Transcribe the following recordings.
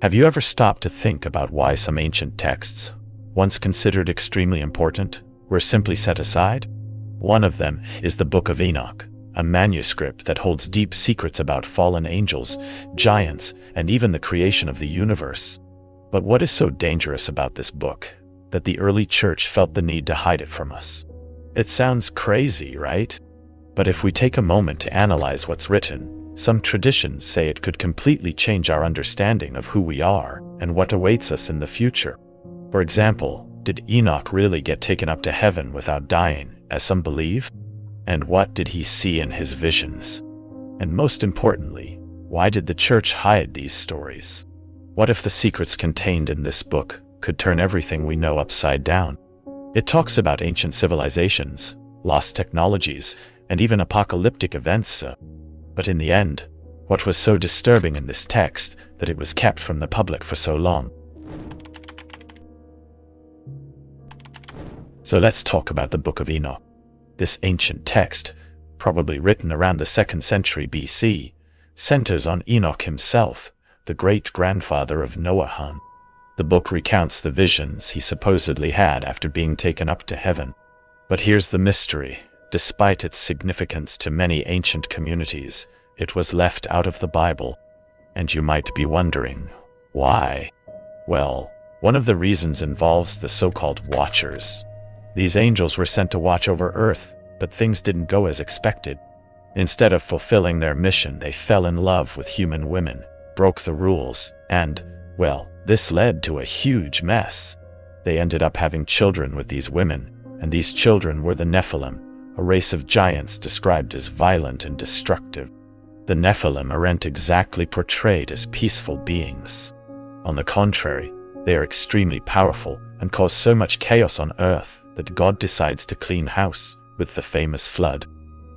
Have you ever stopped to think about why some ancient texts, once considered extremely important, were simply set aside? One of them is the Book of Enoch, a manuscript that holds deep secrets about fallen angels, giants, and even the creation of the universe. But what is so dangerous about this book that the early church felt the need to hide it from us? It sounds crazy, right? But if we take a moment to analyze what's written, some traditions say it could completely change our understanding of who we are and what awaits us in the future. For example, did Enoch really get taken up to heaven without dying, as some believe? And what did he see in his visions? And most importantly, why did the church hide these stories? What if the secrets contained in this book could turn everything we know upside down? It talks about ancient civilizations, lost technologies, and even apocalyptic events. But in the end, what was so disturbing in this text that it was kept from the public for so long? So let's talk about the Book of Enoch. This ancient text, probably written around the 2nd century BC, centers on Enoch himself, the great-grandfather of Noah. The book recounts the visions he supposedly had after being taken up to heaven. But here's the mystery. Despite its significance to many ancient communities, it was left out of the Bible. And you might be wondering, why? Well, one of the reasons involves the so-called Watchers. These angels were sent to watch over Earth, but things didn't go as expected. Instead of fulfilling their mission, they fell in love with human women, broke the rules, and, well, this led to a huge mess. They ended up having children with these women, and these children were the Nephilim, a race of giants described as violent and destructive. The Nephilim aren't exactly portrayed as peaceful beings. On the contrary, they are extremely powerful and cause so much chaos on Earth that God decides to clean house with the famous flood.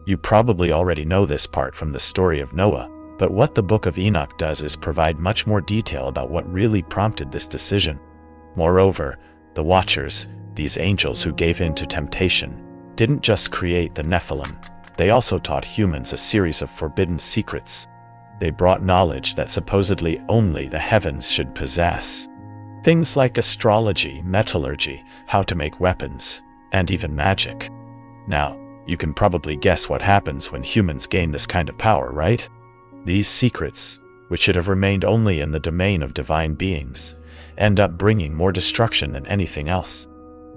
You probably already know this part from the story of Noah, but what the Book of Enoch does is provide much more detail about what really prompted this decision. Moreover, the Watchers, these angels who gave in to temptation, didn't just create the Nephilim, they also taught humans a series of forbidden secrets. They brought knowledge that supposedly only the heavens should possess. Things like astrology, metallurgy, how to make weapons, and even magic. Now, you can probably guess what happens when humans gain this kind of power, right? These secrets, which should have remained only in the domain of divine beings, end up bringing more destruction than anything else.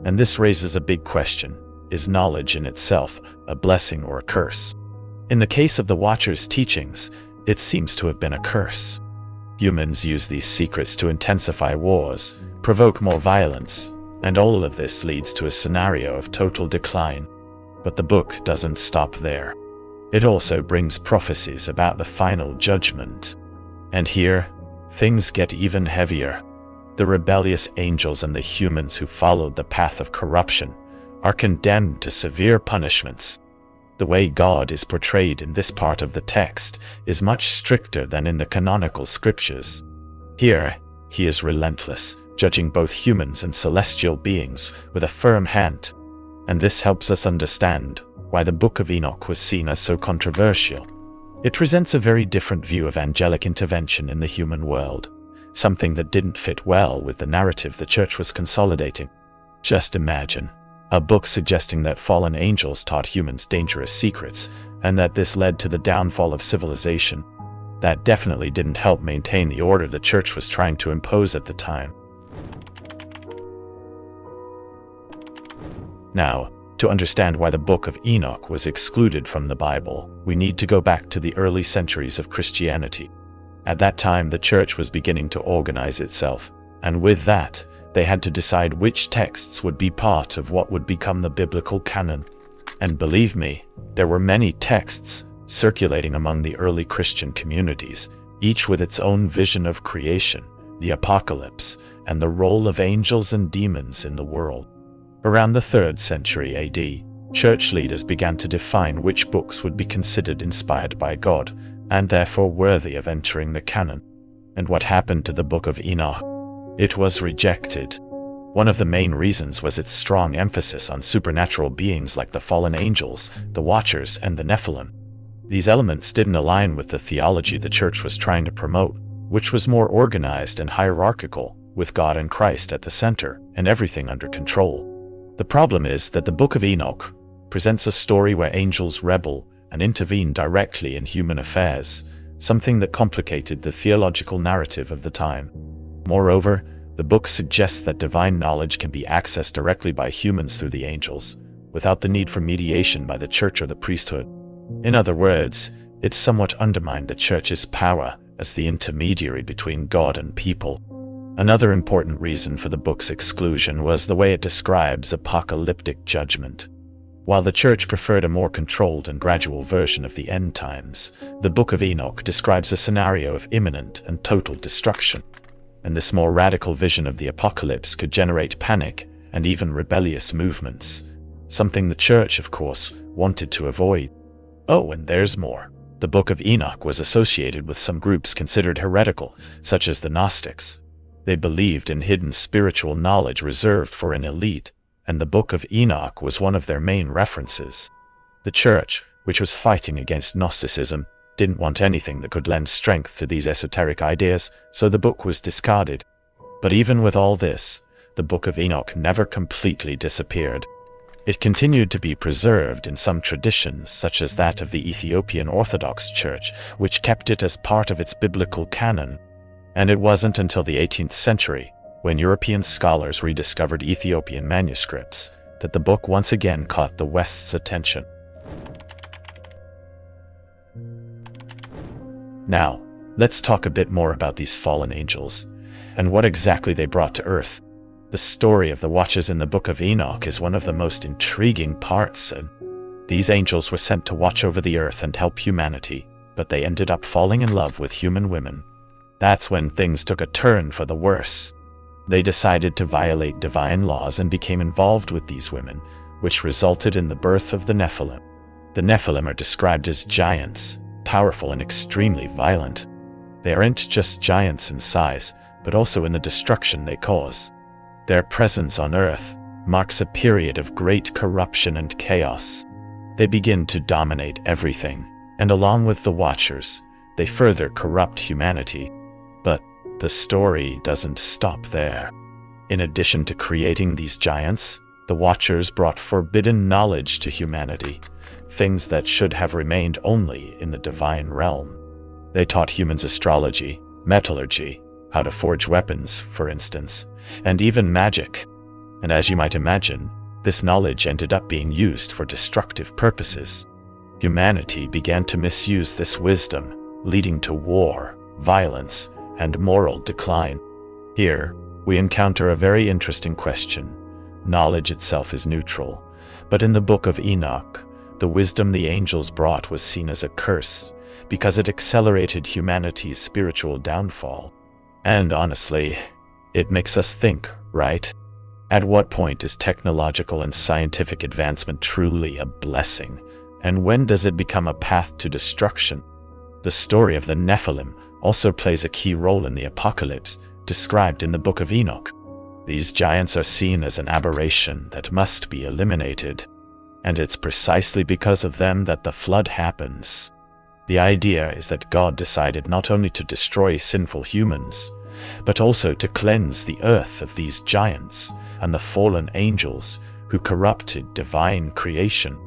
And this raises a big question. Is knowledge in itself a blessing or a curse? In the case of the Watchers' teachings, it seems to have been a curse. Humans use these secrets to intensify wars, provoke more violence, and all of this leads to a scenario of total decline. But the book doesn't stop there. It also brings prophecies about the final judgment. And here, things get even heavier. The rebellious angels and the humans who followed the path of corruption are condemned to severe punishments. The way God is portrayed in this part of the text is much stricter than in the canonical scriptures. Here, he is relentless, judging both humans and celestial beings with a firm hand. And this helps us understand why the Book of Enoch was seen as so controversial. It presents a very different view of angelic intervention in the human world, something that didn't fit well with the narrative the church was consolidating. Just imagine a book suggesting that fallen angels taught humans dangerous secrets, and that this led to the downfall of civilization. That definitely didn't help maintain the order the church was trying to impose at the time. Now, to understand why the Book of Enoch was excluded from the Bible, we need to go back to the early centuries of Christianity. At that time, the church was beginning to organize itself, and with that, they had to decide which texts would be part of what would become the biblical canon. And believe me, there were many texts circulating among the early Christian communities, each with its own vision of creation, the apocalypse, and the role of angels and demons in the world. Around the 3rd century AD, church leaders began to define which books would be considered inspired by God, and therefore worthy of entering the canon. And what happened to the Book of Enoch? It was rejected. One of the main reasons was its strong emphasis on supernatural beings like the fallen angels, the Watchers, and the Nephilim. These elements didn't align with the theology the church was trying to promote, which was more organized and hierarchical, with God and Christ at the center, and everything under control. The problem is that the Book of Enoch presents a story where angels rebel and intervene directly in human affairs, something that complicated the theological narrative of the time. Moreover, the book suggests that divine knowledge can be accessed directly by humans through the angels, without the need for mediation by the church or the priesthood. In other words, it somewhat undermined the church's power as the intermediary between God and people. Another important reason for the book's exclusion was the way it describes apocalyptic judgment. While the church preferred a more controlled and gradual version of the end times, the Book of Enoch describes a scenario of imminent and total destruction. And this more radical vision of the apocalypse could generate panic and even rebellious movements, something the church, of course, wanted to avoid. Oh, and there's more. The Book of Enoch was associated with some groups considered heretical, such as the Gnostics. They believed in hidden spiritual knowledge reserved for an elite, and the Book of Enoch was one of their main references. The church, which was fighting against Gnosticism, didn't want anything that could lend strength to these esoteric ideas, so the book was discarded. But even with all this, the Book of Enoch never completely disappeared. It continued to be preserved in some traditions, such as that of the Ethiopian Orthodox Church, which kept it as part of its biblical canon. And it wasn't until the 18th century, when European scholars rediscovered Ethiopian manuscripts, that the book once again caught the West's attention. Now, let's talk a bit more about these fallen angels, and what exactly they brought to Earth. The story of the Watchers in the Book of Enoch is one of the most intriguing parts, and these angels were sent to watch over the earth and help humanity, but they ended up falling in love with human women. That's when things took a turn for the worse. They decided to violate divine laws and became involved with these women, which resulted in the birth of the Nephilim. The Nephilim are described as giants, powerful and extremely violent. They aren't just giants in size, but also in the destruction they cause. Their presence on Earth marks a period of great corruption and chaos. They begin to dominate everything, and along with the Watchers, they further corrupt humanity. But the story doesn't stop there. In addition to creating these giants, the Watchers brought forbidden knowledge to humanity, things that should have remained only in the divine realm. They taught humans astrology, metallurgy, how to forge weapons, for instance, and even magic. And as you might imagine, this knowledge ended up being used for destructive purposes. Humanity began to misuse this wisdom, leading to war, violence, and moral decline. Here, we encounter a very interesting question. Knowledge itself is neutral, but in the Book of Enoch, the wisdom the angels brought was seen as a curse, because it accelerated humanity's spiritual downfall. And honestly, it makes us think, right? At what point is technological and scientific advancement truly a blessing, and when does it become a path to destruction? The story of the Nephilim also plays a key role in the apocalypse described in the Book of Enoch. These giants are seen as an aberration that must be eliminated, and it's precisely because of them that the flood happens. The idea is that God decided not only to destroy sinful humans, but also to cleanse the earth of these giants and the fallen angels who corrupted divine creation.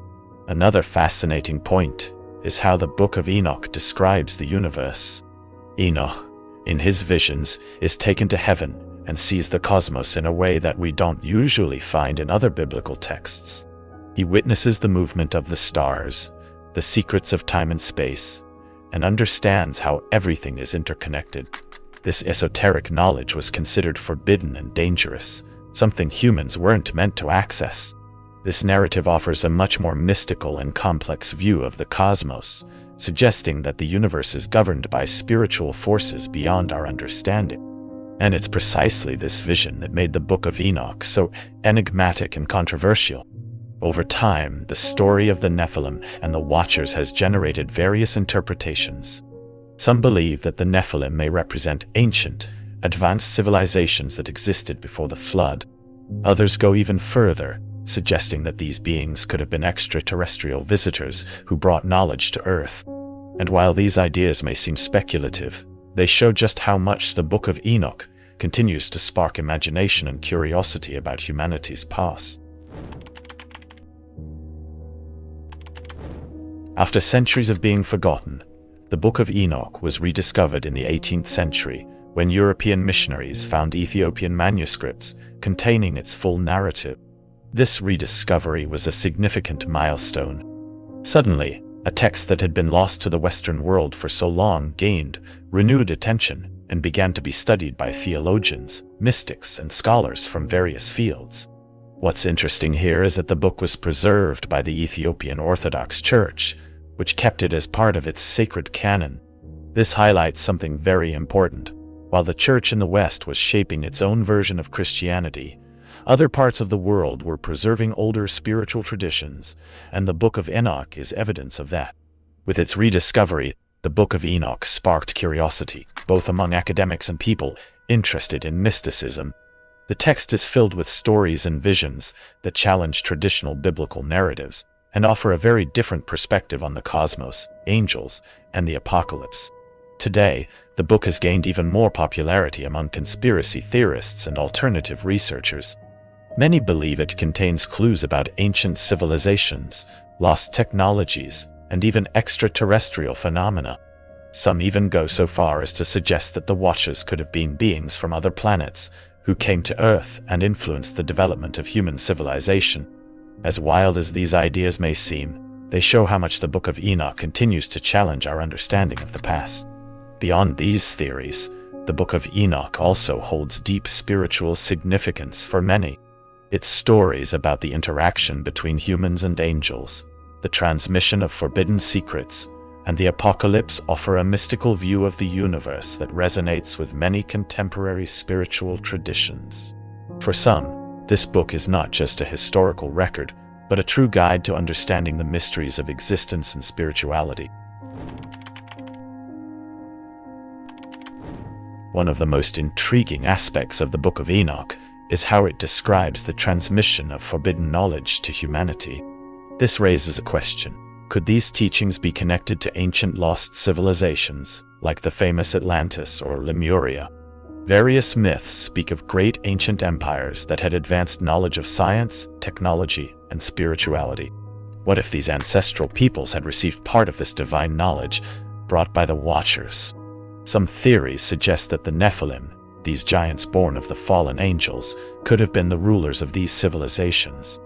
Another fascinating point is how the Book of Enoch describes the universe. Enoch, in his visions, is taken to heaven and sees the cosmos in a way that we don't usually find in other biblical texts. He witnesses the movement of the stars, the secrets of time and space, and understands how everything is interconnected. This esoteric knowledge was considered forbidden and dangerous, something humans weren't meant to access. This narrative offers a much more mystical and complex view of the cosmos, suggesting that the universe is governed by spiritual forces beyond our understanding. And it's precisely this vision that made the Book of Enoch so enigmatic and controversial. Over time, the story of the Nephilim and the Watchers has generated various interpretations. Some believe that the Nephilim may represent ancient, advanced civilizations that existed before the flood. Others go even further, suggesting that these beings could have been extraterrestrial visitors who brought knowledge to Earth. And while these ideas may seem speculative, they show just how much the Book of Enoch continues to spark imagination and curiosity about humanity's past. After centuries of being forgotten, the Book of Enoch was rediscovered in the 18th century when European missionaries found Ethiopian manuscripts containing its full narrative. This rediscovery was a significant milestone. Suddenly, a text that had been lost to the Western world for so long gained renewed attention and began to be studied by theologians, mystics, and scholars from various fields. What's interesting here is that the book was preserved by the Ethiopian Orthodox Church, which kept it as part of its sacred canon. This highlights something very important. While the Church in the West was shaping its own version of Christianity, other parts of the world were preserving older spiritual traditions, and the Book of Enoch is evidence of that. With its rediscovery, the Book of Enoch sparked curiosity, both among academics and people interested in mysticism. The text is filled with stories and visions that challenge traditional biblical narratives and offer a very different perspective on the cosmos, angels, and the apocalypse. Today, the book has gained even more popularity among conspiracy theorists and alternative researchers. Many believe it contains clues about ancient civilizations, lost technologies, and even extraterrestrial phenomena. Some even go so far as to suggest that the Watchers could have been beings from other planets who came to Earth and influenced the development of human civilization. As wild as these ideas may seem, they show how much the Book of Enoch continues to challenge our understanding of the past. Beyond these theories, the Book of Enoch also holds deep spiritual significance for many. Its stories about the interaction between humans and angels, the transmission of forbidden secrets, and the apocalypse offer a mystical view of the universe that resonates with many contemporary spiritual traditions. For some, this book is not just a historical record, but a true guide to understanding the mysteries of existence and spirituality. One of the most intriguing aspects of the Book of Enoch is how it describes the transmission of forbidden knowledge to humanity. This raises a question. Could these teachings be connected to ancient lost civilizations, like the famous Atlantis or Lemuria? Various myths speak of great ancient empires that had advanced knowledge of science, technology, and spirituality. What if these ancestral peoples had received part of this divine knowledge brought by the Watchers? Some theories suggest that the Nephilim, these giants born of the fallen angels, could have been the rulers of these civilizations.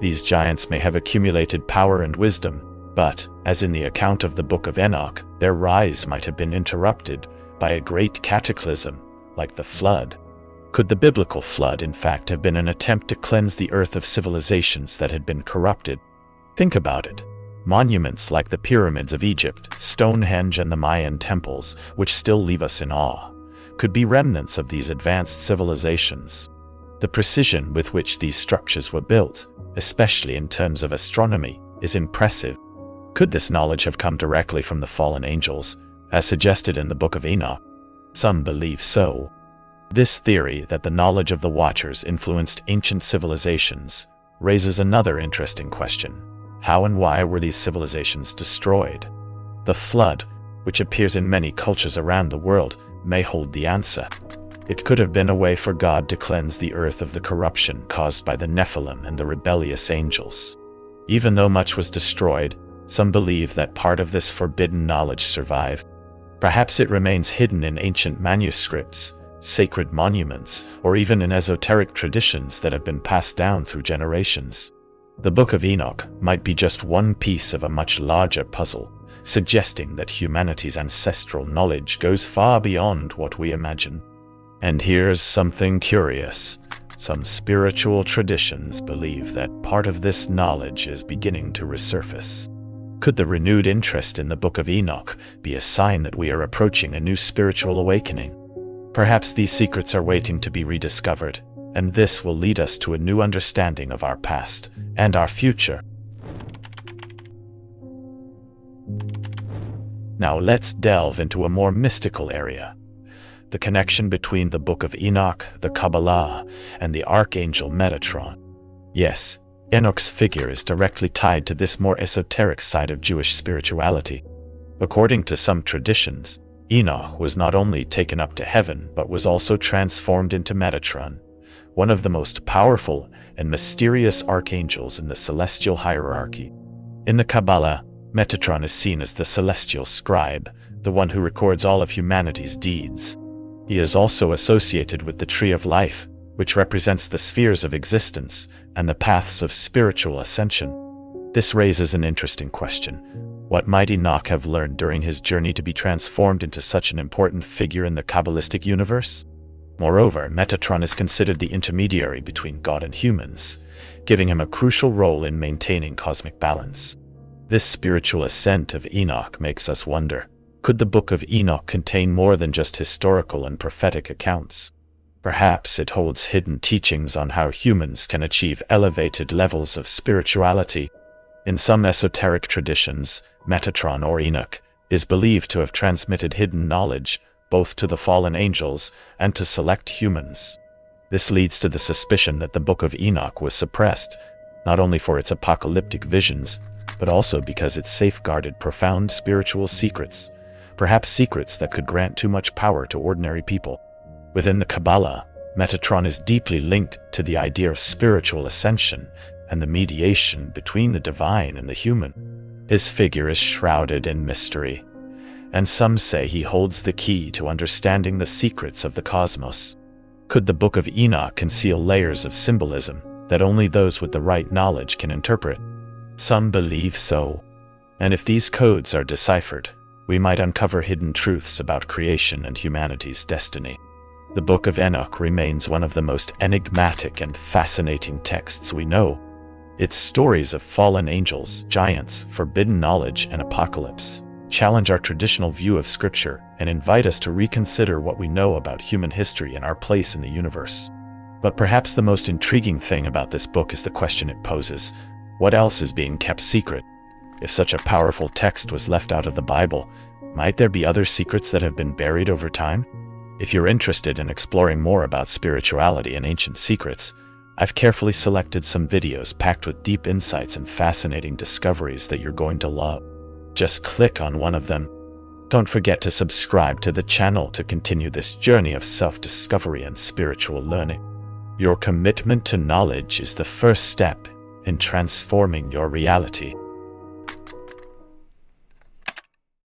These giants may have accumulated power and wisdom, but, as in the account of the Book of Enoch, their rise might have been interrupted by a great cataclysm, like the flood. Could the biblical flood, in fact, have been an attempt to cleanse the earth of civilizations that had been corrupted? Think about it. Monuments like the pyramids of Egypt, Stonehenge, and the Mayan temples, which still leave us in awe, could be remnants of these advanced civilizations. The precision with which these structures were built, especially in terms of astronomy, is impressive. Could this knowledge have come directly from the fallen angels, as suggested in the Book of Enoch? Some believe so. This theory that the knowledge of the Watchers influenced ancient civilizations raises another interesting question. How and why were these civilizations destroyed? The flood, which appears in many cultures around the world, may hold the answer. It could have been a way for God to cleanse the earth of the corruption caused by the Nephilim and the rebellious angels. Even though much was destroyed, some believe that part of this forbidden knowledge survived. Perhaps it remains hidden in ancient manuscripts, sacred monuments, or even in esoteric traditions that have been passed down through generations. The Book of Enoch might be just one piece of a much larger puzzle, suggesting that humanity's ancestral knowledge goes far beyond what we imagine. And here's something curious. Some spiritual traditions believe that part of this knowledge is beginning to resurface. Could the renewed interest in the Book of Enoch be a sign that we are approaching a new spiritual awakening? Perhaps these secrets are waiting to be rediscovered, and this will lead us to a new understanding of our past and our future. Now let's delve into a more mystical area. the connection between the Book of Enoch, the Kabbalah, and the archangel Metatron. Yes, Enoch's figure is directly tied to this more esoteric side of Jewish spirituality. According to some traditions, Enoch was not only taken up to heaven but was also transformed into Metatron, one of the most powerful and mysterious archangels in the celestial hierarchy. In the Kabbalah, Metatron is seen as the celestial scribe, the one who records all of humanity's deeds. He is also associated with the Tree of Life, which represents the spheres of existence and the paths of spiritual ascension. This raises an interesting question. What might Enoch have learned during his journey to be transformed into such an important figure in the Kabbalistic universe? Moreover, Metatron is considered the intermediary between God and humans, giving him a crucial role in maintaining cosmic balance. This spiritual ascent of Enoch makes us wonder, could the Book of Enoch contain more than just historical and prophetic accounts? Perhaps it holds hidden teachings on how humans can achieve elevated levels of spirituality. In some esoteric traditions, Metatron or Enoch is believed to have transmitted hidden knowledge both to the fallen angels and to select humans. This leads to the suspicion that the Book of Enoch was suppressed, not only for its apocalyptic visions, but also because it safeguarded profound spiritual secrets, perhaps secrets that could grant too much power to ordinary people. Within the Kabbalah, Metatron is deeply linked to the idea of spiritual ascension and the mediation between the divine and the human. His figure is shrouded in mystery, and some say he holds the key to understanding the secrets of the cosmos. Could the Book of Enoch conceal layers of symbolism that only those with the right knowledge can interpret? Some believe so, and if these codes are deciphered, we might uncover hidden truths about creation and humanity's destiny. The Book of Enoch remains one of the most enigmatic and fascinating texts we know. Its stories of fallen angels, giants, forbidden knowledge, and apocalypse challenge our traditional view of Scripture and invite us to reconsider what we know about human history and our place in the universe. But perhaps the most intriguing thing about this book is the question it poses: what else is being kept secret? If such a powerful text was left out of the Bible, might there be other secrets that have been buried over time? If you're interested in exploring more about spirituality and ancient secrets, I've carefully selected some videos packed with deep insights and fascinating discoveries that you're going to love. Just click on one of them. Don't forget to subscribe to the channel to continue this journey of self-discovery and spiritual learning. Your commitment to knowledge is the first step in transforming your reality.